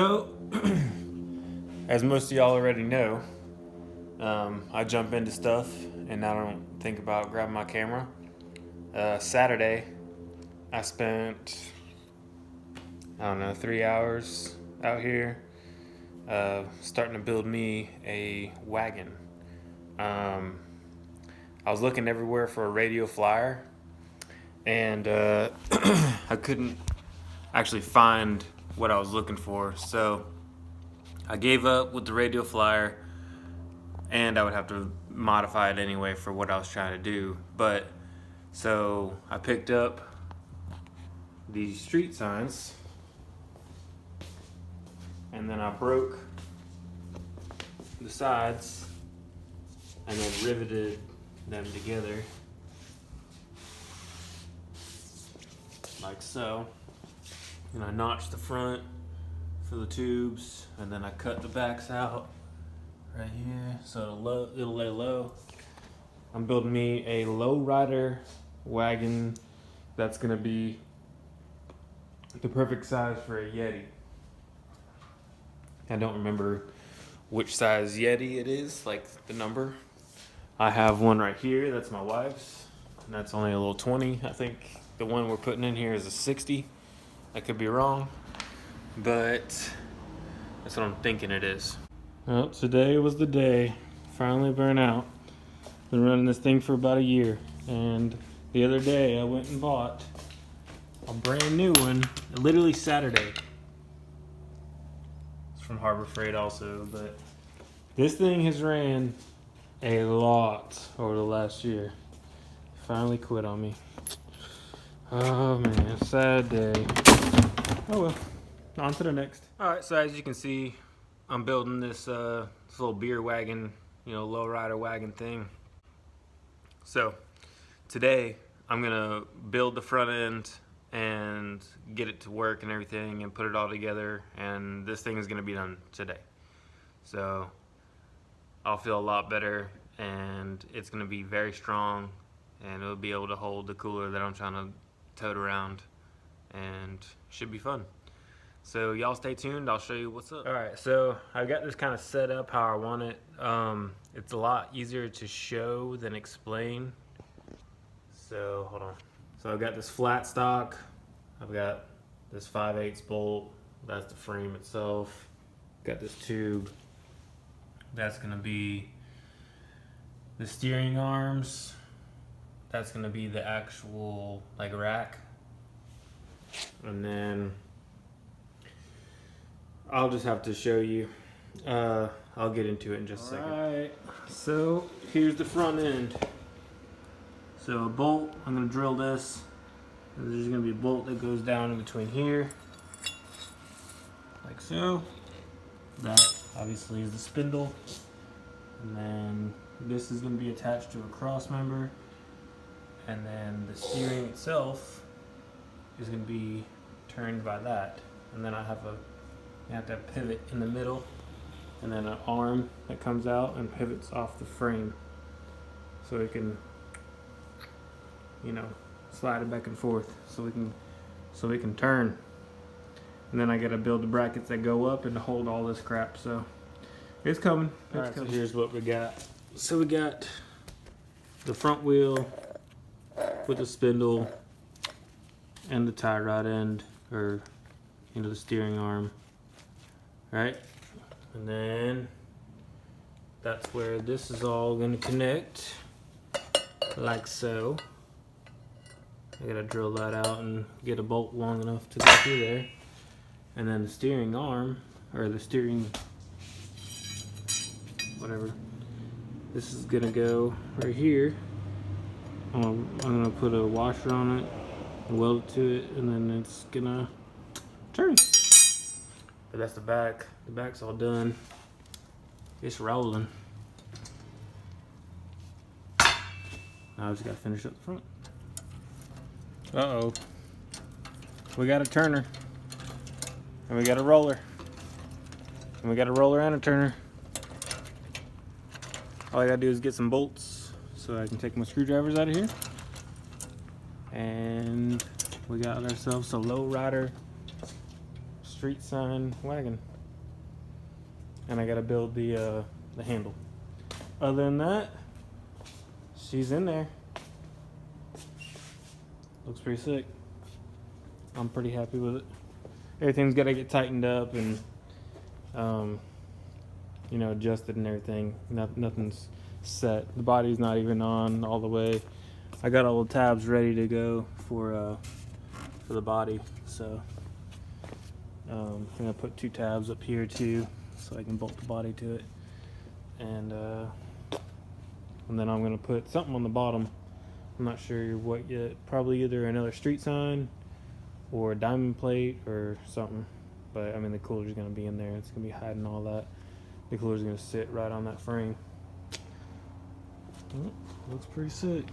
So, as most of y'all already know, I jump into stuff and I don't think about grabbing my camera. Saturday, I spent, 3 hours out here starting to build me a wagon. I was looking everywhere for a radial flyer, and I couldn't actually find what I was looking for, so I gave up with the radial flyer, and I would have to modify it anyway for what I was trying to do. But so I picked up these street signs, and then I broke the sides and then riveted them together like so. And I notched the front for the tubes, and then I cut the backs out right here so it'll lay low. I'm building me a lowrider wagon that's gonna be the perfect size for a Yeti. I don't remember which size Yeti it is, like the number. I have one right here, that's my wife's, and that's only a little 20. I think the one we're putting in here is a 60. I could be wrong, but that's what I'm thinking it is. Well, today was the day. Finally burnt out. Been running this thing for about a year, and the other day I went and bought a brand new one, literally Saturday. It's from Harbor Freight also, but this thing has ran a lot over the last year. Finally quit on me. Oh man, sad day. Oh well, on to the next. Alright, so as you can see, I'm building this little beer wagon, lowrider wagon thing. So today I'm gonna build the front end and get it to work and everything and put it all together, and this thing is gonna be done today. So I'll feel a lot better, and it's gonna be very strong, and it'll be able to hold the cooler that I'm trying to tote around, and should be fun. So y'all stay tuned, I'll show you what's up. Alright, so I've got this kind of set up how I want it. It's a lot easier to show than explain. So hold on. So I've got this flat stock, I've got this 5/8 bolt, that's the frame itself. Got this tube, that's gonna be the steering arms. That's gonna be the actual rack. And then I'll just have to show you. I'll get into it in just a second. Alright, so here's the front end. So a bolt, I'm gonna drill this. There's gonna be a bolt that goes down in between here, like so. That obviously is the spindle. And then this is gonna be attached to a cross member. And then the steering itself is going to be turned by that. And then I have to have a pivot in the middle, and then an arm that comes out and pivots off the frame, so we can, slide it back and forth, so we can turn. And then I got to build the brackets that go up and to hold all this crap. So it's coming. Alright, so here's what we got. So we got the front wheel with the spindle and the tie rod end, or the steering arm, right? And then that's where this is all going to connect, like so. I gotta drill that out and get a bolt long enough to go through there. And then the steering arm, or the steering whatever, this is gonna go right here. I'm gonna put a washer on it and weld it to it, and then it's gonna turn. But that's the back. The back's all done. It's rolling. Now I just gotta finish up the front. Uh-oh. We got a turner. And we got a roller. And we got a roller and a turner. All I gotta do is get some bolts so I can take my screwdrivers out of here. And we got ourselves a lowrider street sign wagon. and I gotta build the handle. Other than that, she's in there. Looks pretty sick. I'm pretty happy with it. Everything's gotta get tightened up and you know, adjusted and everything. Nothing's set. The body's not even on all the way. I got all the tabs ready to go for the body, so I'm gonna put 2 tabs up here too, so I can bolt the body to it, and then I'm gonna put something on the bottom. I'm not sure what yet. Probably either another street sign or a diamond plate or something. But I mean, the cooler's gonna be in there. It's gonna be hiding all that. The cooler's gonna sit right on that frame. Looks pretty sick.